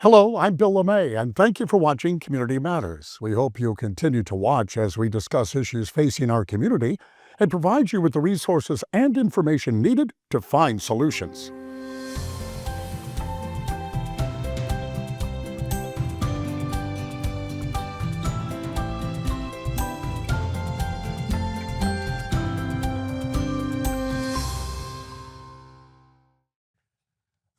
Hello, I'm Bill LuMaye, and thank you for watching Community Matters. We hope you'll continue to watch as we discuss issues facing our community and provide you with the resources and information needed to find solutions.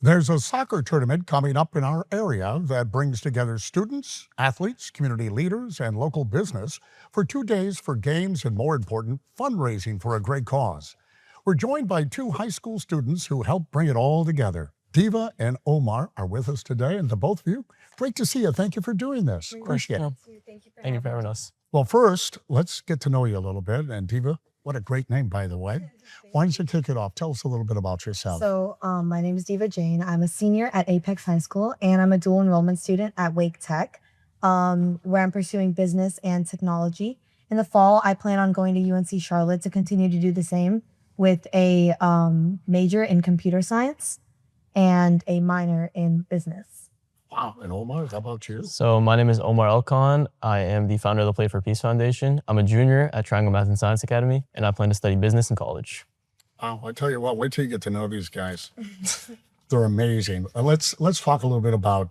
There's a soccer tournament coming up in our area that brings together students, athletes, community leaders, and local business for 2 days for games and, more important, fundraising for a great cause. We're joined by two high school students who helped bring it all together. Diva and Omar are with us today, and to both of you, great to see you. Thank you for doing this. Appreciate it. Thank you for having us. Well, first, let's get to know you a little bit. And Diva, what a great name, by the way. Why don't you kick it off? Tell us a little bit about yourself. My name is Diva Jain. I'm a senior at Apex High School, and I'm a dual enrollment student at Wake Tech, where I'm pursuing business and technology. In the fall, I plan on going to UNC Charlotte to continue to do the same with a major in computer science and a minor in business. Wow. And Omar, how about you? So my name is Omar Elkhon. I am the founder of the Play for Peace Foundation. I'm a junior at Triangle Math and Science Academy, and I plan to study business in college. Oh, I tell you what, wait till you get to know these guys. They're amazing. Let's talk a little bit about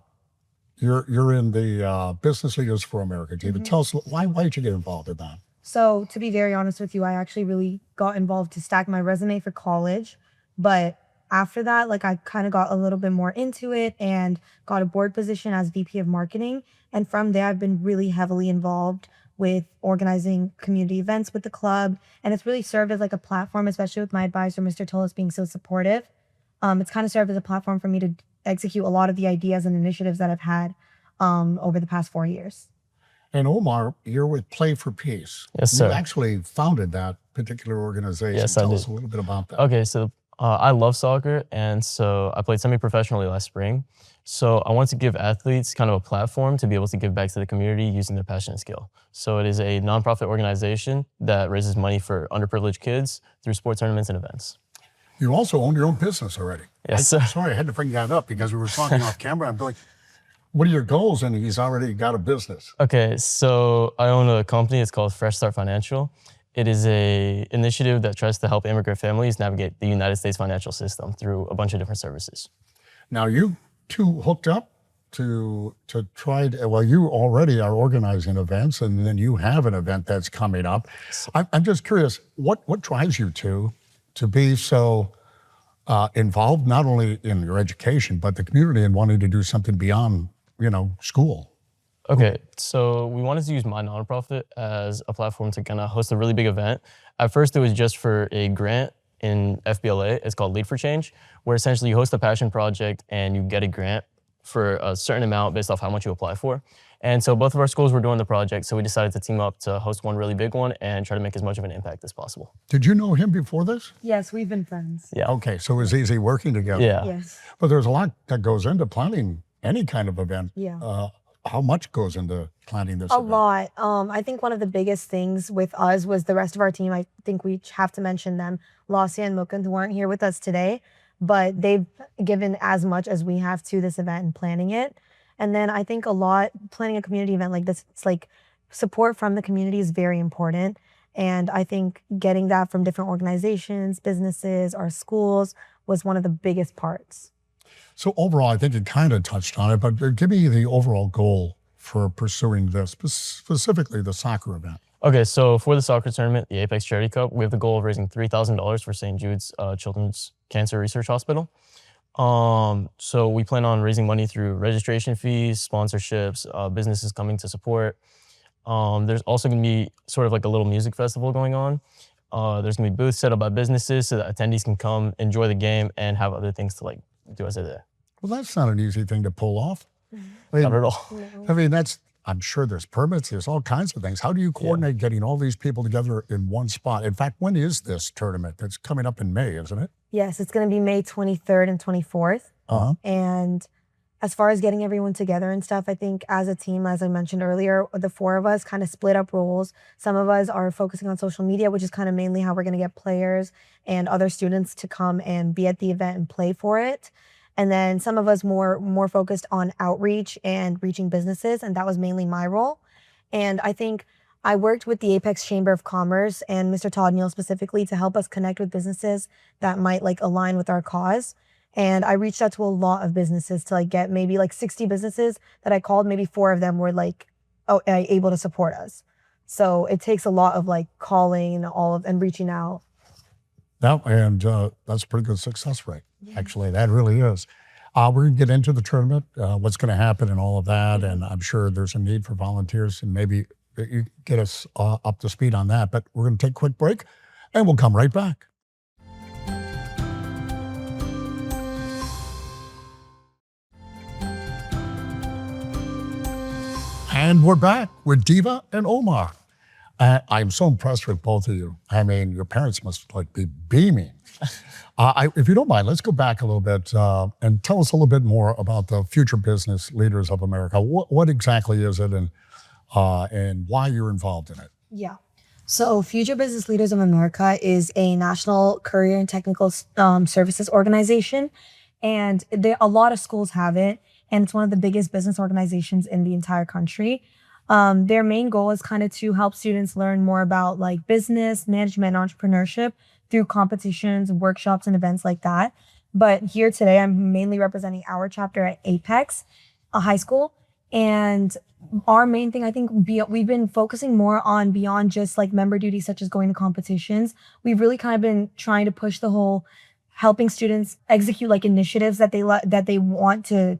you're in the Business Leaders for America, Diva. Tell us why did you get involved in that? So to be very honest with you, I actually really got involved to stack my resume for college. But after that, I kind of got a little bit more into it and got a board position as VP of Marketing. And from there, I've been really heavily involved with organizing community events with the club. And it's really served as a platform, especially with my advisor, Mr. Tullis, being so supportive. It's kind of served as a platform for me to execute a lot of the ideas and initiatives that I've had over the past 4 years. And Omar, you're with Play for Peace. Yes, sir. You actually founded that particular organization. Yes, Tell I us did. a little bit about that. Okay, so I love soccer, and so I played semi-professionally last spring. So I want to give athletes kind of a platform to be able to give back to the community using their passion and skill. So it is a nonprofit organization that raises money for underprivileged kids through sports tournaments and events. You also own your own business already. Yes, sir. Sorry, I had to bring that up because we were talking off camera. I'm like, what are your goals? And he's already got a business. Okay, so I own a company. It's called Fresh Start Financial. It is an initiative that tries to help immigrant families navigate the United States financial system through a bunch of different services. Now, you two hooked up to try to, well, you already are organizing events, and then you have an event that's coming up. I'm just curious, what drives you to be so involved, not only in your education, but the community, and wanting to do something beyond, school? Okay, so we wanted to use my nonprofit as a platform to kind of host a really big event. At first, it was just for a grant in FBLA. It's called Lead for Change, where essentially you host a passion project and you get a grant for a certain amount based off how much you apply for. And so both of our schools were doing the project, so we decided to team up to host one really big one and try to make as much of an impact as possible. Did you know him before this? Yes, we've been friends. Yeah. Okay, so it was easy working together. Yeah. Yes. But there's a lot that goes into planning any kind of event. Yeah. How much goes into planning this A event? lot. I think one of the biggest things with us was the rest of our team. I think we have to mention them, Lassia and Mukund, who aren't here with us today, but they've given as much as we have to this event and planning it. And then I think planning a community event like this, it's support from the community is very important. And I think getting that from different organizations, businesses, our schools was one of the biggest parts. So overall, I think you kind of touched on it, but give me the overall goal for pursuing this, specifically the soccer event. Okay, so for the soccer tournament, the Apex Charity Cup, we have the goal of raising $3,000 for St. Jude's Children's Cancer Research Hospital. So we plan on raising money through registration fees, sponsorships, businesses coming to support. There's also going to be sort of a little music festival going on. There's going to be booths set up by businesses so that attendees can come, enjoy the game, and have other things to do as they're there. Well, that's not an easy thing to pull off. Not at all. I mean, I'm sure there's permits, there's all kinds of things. How do you coordinate getting all these people together in one spot? In fact, when is this tournament? That's coming up in May, isn't it? Yes, it's going to be May 23rd and 24th. Uh-huh. And as far as getting everyone together and stuff, I think as a team, as I mentioned earlier, the four of us kind of split up roles. Some of us are focusing on social media, which is kind of mainly how we're going to get players and other students to come and be at the event and play for it. And then some of us more focused on outreach and reaching businesses, and that was mainly my role. And I think I worked with the Apex Chamber of Commerce and Mr. Todd Neal specifically to help us connect with businesses that might like align with our cause. And I reached out to a lot of businesses to like get maybe like 60 businesses that I called. Maybe 4 of them were like able to support us. So it takes a lot of like calling and reaching out. That's a pretty good success rate. Actually, that really is. We're going to get into the tournament, what's going to happen and all of that. And I'm sure there's a need for volunteers, and maybe you get us up to speed on that. But we're going to take a quick break and we'll come right back. And we're back with Diva and Omar. I'm so impressed with both of you. I mean, your parents must like be beaming. If you don't mind, let's go back a little bit and tell us a little bit more about the Future Business Leaders of America. What exactly is it, and why you're involved in it? Yeah. So Future Business Leaders of America is a national career and technical services organization. And a lot of schools have it. And it's one of the biggest business organizations in the entire country. Their main goal is kind of to help students learn more about like business, management, and entrepreneurship through competitions, workshops, and events like that. But here today, I'm mainly representing our chapter at Apex, a high school. And our main thing, I think, we've been focusing more on beyond just like member duties, such as going to competitions. We've really kind of been trying to push the whole helping students execute like initiatives that they want to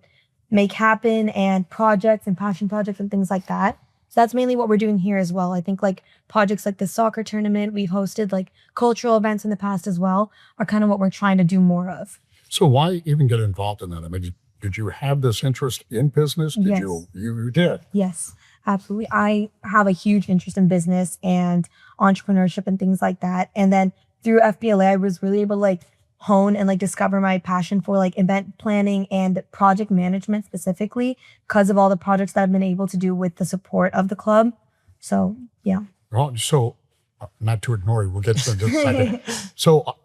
make happen, and projects and passion projects and things like that. So that's mainly what we're doing here as well. I think like projects like the soccer tournament, we've hosted like cultural events in the past as well, are kind of what we're trying to do more of. So why even get involved in that? I mean, did you have this interest in business? Yes. You did? Yes, absolutely. I have a huge interest in business and entrepreneurship and things like that. And then through FBLA, I was really able to like hone and like discover my passion for like event planning and project management specifically because of all the projects that I've been able to do with the support of the club. So yeah. Well, so not to ignore you, we'll get to that in a second. So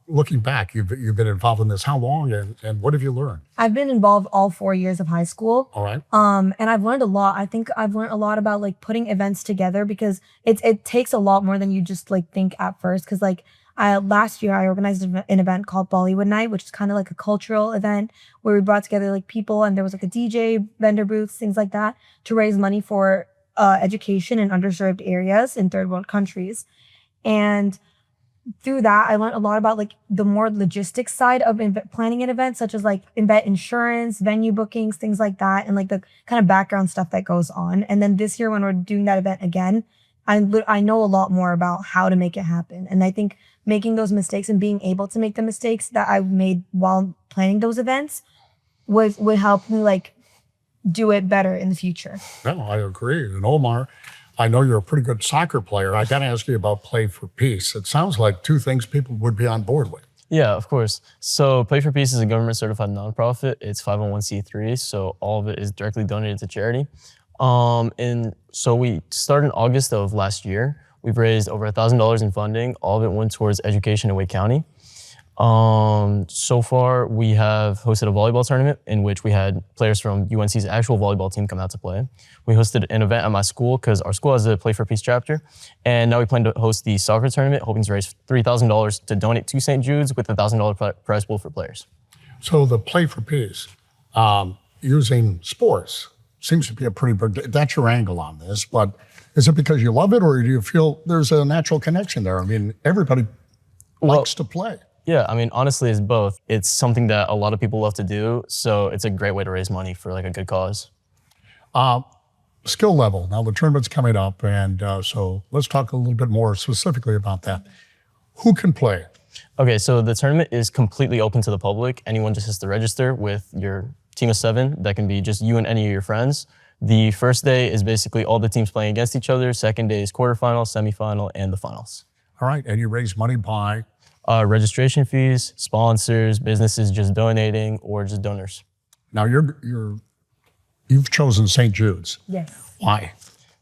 looking back, you've been involved in this how long, and what have you learned? I've been involved all 4 years of high school. All right. And I've learned a lot. I think I've learned a lot about like putting events together, because it takes a lot more than you just like think at first. Because like last year I organized an event called Bollywood Night, which is kind of like a cultural event where we brought together like people, and there was like a DJ, vendor booths, things like that, to raise money for education in underserved areas in third world countries. And through that, I learned a lot about like the more logistics side of planning an event, such as like event insurance, venue bookings, things like that, and like the kind of background stuff that goes on. And then this year when we're doing that event again, I know a lot more about how to make it happen. And I think making those mistakes and being able to make the mistakes that I made while planning those events would help me like do it better in the future. No, I agree. And Omar, I know you're a pretty good soccer player. I got to ask you about Play for Peace. It sounds like two things people would be on board with. Yeah, of course. So Play for Peace is a government certified nonprofit. It's 501c3, so all of it is directly donated to charity. And so we started in August of last year. We've raised over $1,000 in funding. All of it went towards education in Wake County. So far, we have hosted a volleyball tournament in which we had players from UNC's actual volleyball team come out to play. We hosted an event at my school because our school has a Play for Peace chapter. And now we plan to host the soccer tournament, hoping to raise $3,000 to donate to St. Jude's with a $1,000 prize pool for players. So the Play for Peace, using sports, seems to be a pretty big, that's your angle on this, but is it because you love it, or do you feel there's a natural connection there? I mean, everybody likes to play. Yeah, I mean, honestly, it's both. It's something that a lot of people love to do, so it's a great way to raise money for like a good cause. Skill level. Now the tournament's coming up, and so let's talk a little bit more specifically about that. Who can play? Okay, so the tournament is completely open to the public. Anyone just has to register with your team of 7. That can be just you and any of your friends. The first day is basically all the teams playing against each other. Second day is quarterfinal, semifinal, and the finals. All right, and you raise money by? Registration fees, sponsors, businesses just donating, or just donors. Now you've chosen St. Jude's. Yes. Why?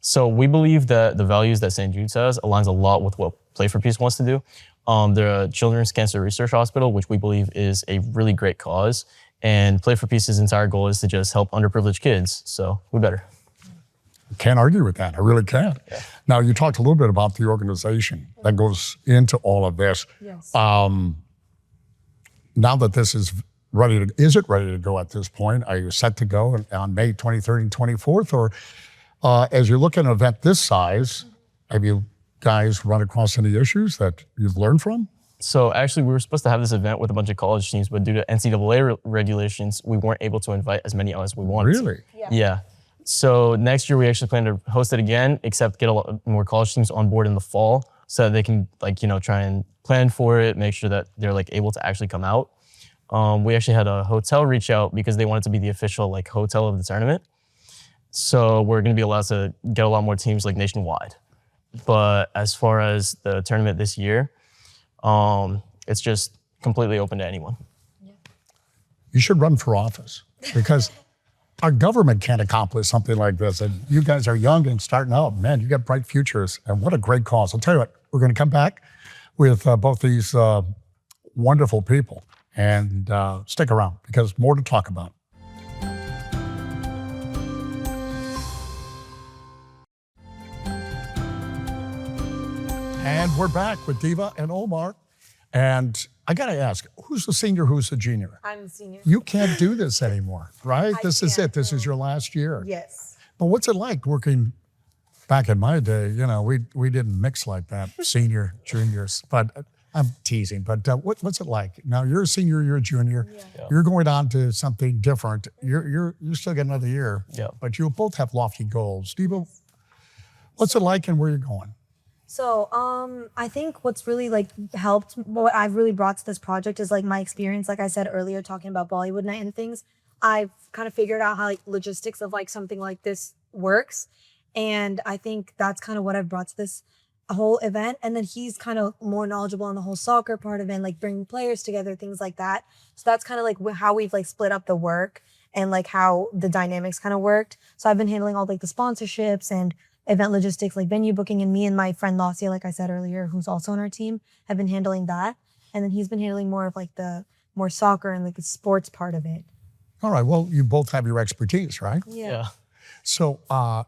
So we believe that the values that St. Jude's has aligns a lot with what Play for Peace wants to do. They're a children's cancer research hospital, which we believe is a really great cause. And Play for Peace's entire goal is to just help underprivileged kids. So we better. Can't argue with that. I really can't. Yeah. Now, you talked a little bit about the organization that goes into all of this. Yes. Now that this is ready to, is it ready to go at this point? Are you set to go on May 23rd and 24th? Or as you look at an event this size, have you guys run across any issues that you've learned from? So actually, we were supposed to have this event with a bunch of college teams, but due to NCAA regulations, we weren't able to invite as many as we wanted to. Really? Yeah. So next year, we actually plan to host it again, except get a lot more college teams on board in the fall so that they can, like, try and plan for it, make sure that they're like able to actually come out. We actually had a hotel reach out because they wanted to be the official like hotel of the tournament. So we're going to be allowed to get a lot more teams like nationwide. But as far as the tournament this year, it's just completely open to anyone. You should run for office because our government can't accomplish something like this. And you guys are young and starting out. Man, you got bright futures. And what a great cause. I'll tell you what, we're going to come back with both these wonderful people. And stick around because more to talk about. And we're back with Diva and Omar. And I got to ask, who's the senior, who's the junior? I'm the senior. You can't do this anymore, right? This is can't, it. This is your last year. Yes. But what's it like working back in my day? We didn't mix like that, senior, juniors. But I'm teasing, but what's it like? Now you're a senior, you're a junior. Yeah. You're going on to something different. You still got another year. Yeah. But you both have lofty goals. Diva, what's it like and where you're going? So I think what's really like helped, what I've really brought to this project is like my experience, like I said earlier, talking about Bollywood night and things. I've kind of figured out how like logistics of like something like this works. And I think that's kind of what I've brought to this whole event. And then he's kind of more knowledgeable on the whole soccer part of it, and like bringing players together, things like that. So that's kind of like how we've like split up the work and like how the dynamics kind of worked. So I've been handling all like the sponsorships and event logistics, like venue booking, and me and my friend Lasia, like I said earlier, who's also on our team, have been handling that. And then he's been handling more of like the more soccer and like the sports part of it. All right, well, you both have your expertise, right? Yeah. So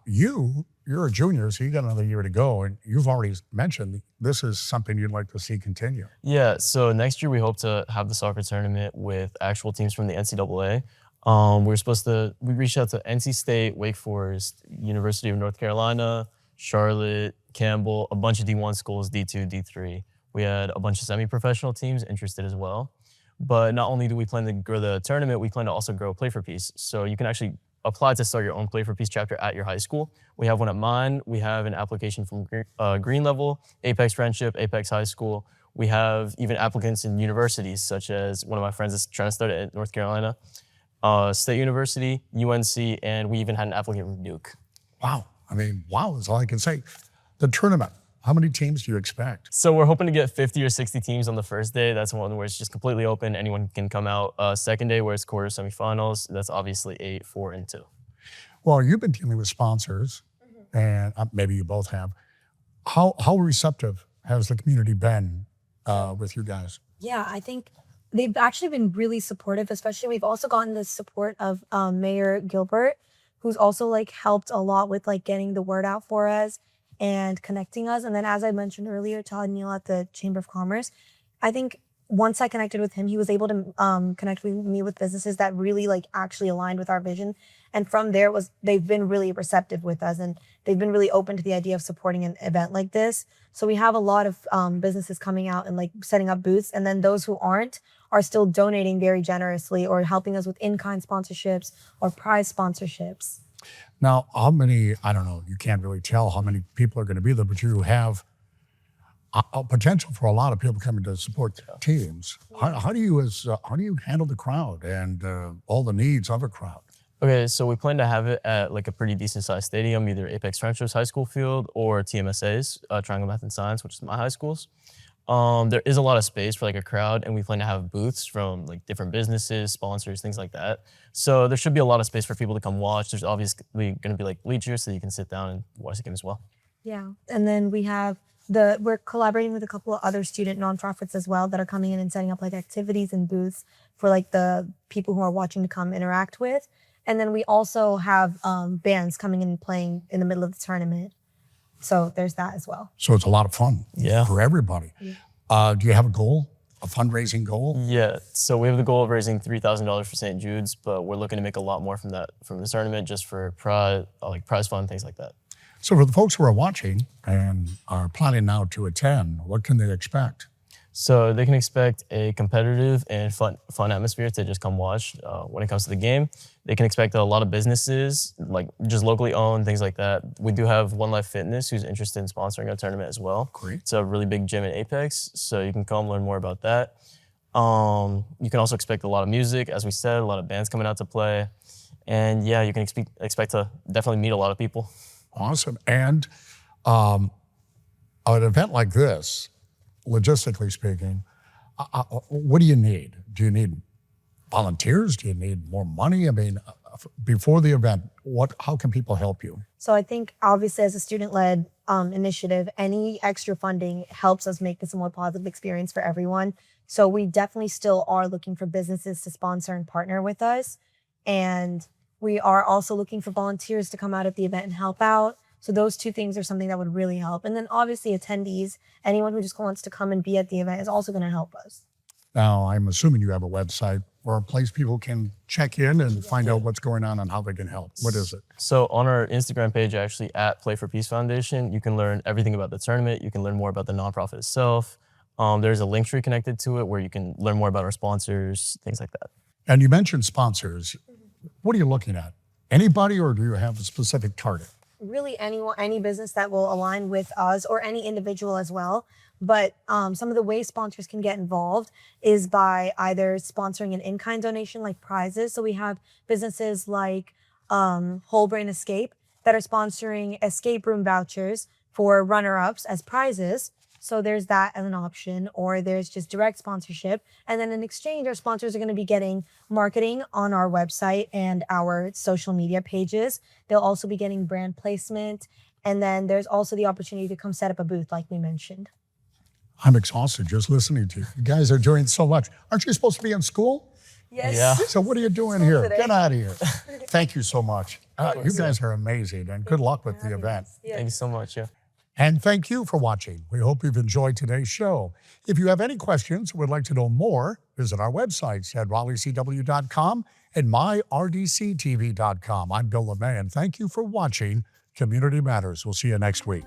you're a junior, so you got another year to go, and you've already mentioned this is something you'd like to see continue. Yeah, so next year we hope to have the soccer tournament with actual teams from the NCAA. We reached out to NC State, Wake Forest, University of North Carolina, Charlotte, Campbell, a bunch of D1 schools, D2, D3. We had a bunch of semi-professional teams interested as well. But not only do we plan to grow the tournament, we plan to also grow Play for Peace. So you can actually apply to start your own Play for Peace chapter at your high school. We have one at mine. We have an application from Green Level, Apex Friendship, Apex High School. We have even applicants in universities, such as one of my friends is trying to start it at North Carolina, State University, UNC, and we even had an applicant from Duke. Wow. I mean, wow is all I can say. The tournament, how many teams do you expect? So we're hoping to get 50 or 60 teams on the first day. That's one where it's just completely open. Anyone can come out. Second day where it's quarter semifinals, that's obviously 8, 4, and 2. Well, you've been dealing with sponsors, and maybe you both have. How receptive has the community been with you guys? Yeah, I think they've actually been really supportive, especially we've also gotten the support of Mayor Gilbert, who's also like helped a lot with like getting the word out for us and connecting us. And then as I mentioned earlier, Todd Neal at the Chamber of Commerce, I think once I connected with him, he was able to connect with me with businesses that really like actually aligned with our vision. And from there they've been really receptive with us, and they've been really open to the idea of supporting an event like this. So we have a lot of businesses coming out and like setting up booths. And then those who aren't are still donating very generously or helping us with in-kind sponsorships or prize sponsorships. Now, how many, I don't know, you can't really tell how many people are going to be there, but you have a potential for a lot of people coming to support teams. How do you handle the crowd and all the needs of a crowd? Okay, so we plan to have it at like a pretty decent sized stadium, either Apex Friendship's high school field or TMSA's, Triangle Math and Science, which is my high schools. There is a lot of space for like a crowd, and we plan to have booths from like different businesses, sponsors, things like that. So there should be a lot of space for people to come watch. There's obviously going to be like bleachers so you can sit down and watch the game as well. Yeah, and then we have we're collaborating with a couple of other student nonprofits as well that are coming in and setting up like activities and booths for like the people who are watching to come interact with. And then we also have bands coming in and playing in the middle of the tournament. So there's that as well. So it's a lot of fun Yeah. for everybody. Yeah. Do you have a goal, a fundraising goal? Yeah, so we have the goal of raising $3,000 for St. Jude's, but we're looking to make a lot more from the tournament, just for prize fund, things like that. So for the folks who are watching and are planning now to attend, what can they expect? So they can expect a competitive and fun atmosphere to just come watch. When it comes to the game, they can expect a lot of businesses, like just locally owned, things like that. We do have One Life Fitness, who's interested in sponsoring our tournament as well. Great. It's a really big gym in Apex, so you can come learn more about that. You can also expect a lot of music, as we said, a lot of bands coming out to play. And yeah, you can expect to definitely meet a lot of people. Awesome. And an event like this, logistically speaking, what do you need? Do you need volunteers? Do you need more money? I mean, before the event, how can people help you? So I think obviously as a student-led initiative, any extra funding helps us make this a more positive experience for everyone. So we definitely still are looking for businesses to sponsor and partner with us. And we are also looking for volunteers to come out at the event and help out. So those two things are something that would really help. And then obviously attendees, anyone who just wants to come and be at the event is also going to help us. Now, I'm assuming you have a website or a place people can check in and find out what's going on and how they can help. What is it? So on our Instagram page, actually at Play for Peace Foundation, you can learn everything about the tournament. You can learn more about the nonprofit itself. There's a link tree connected to it where you can learn more about our sponsors, things like that. And you mentioned sponsors. What are you looking at? Anybody, or do you have a specific target? Really any business that will align with us, or any individual as well. But some of the ways sponsors can get involved is by either sponsoring an in-kind donation like prizes. So we have businesses like Whole Brain Escape that are sponsoring escape room vouchers for runner-ups as prizes. So there's that as an option, or there's just direct sponsorship. And then in exchange, our sponsors are going to be getting marketing on our website and our social media pages. They'll also be getting brand placement. And then there's also the opportunity to come set up a booth like we mentioned. I'm exhausted just listening to you. You guys are doing so much. Aren't you supposed to be in school? Yes. Yeah. So what are you doing School here? today. Get out of here. Thank you so much. You guys are amazing, and good luck with the event. Yeah. Thank you so much. Yeah. And thank you for watching. We hope you've enjoyed today's show. If you have any questions or would like to know more, visit our websites at RaleighCW.com and myrdctv.com. I'm Bill LuMaye, and thank you for watching Community Matters. We'll see you next week.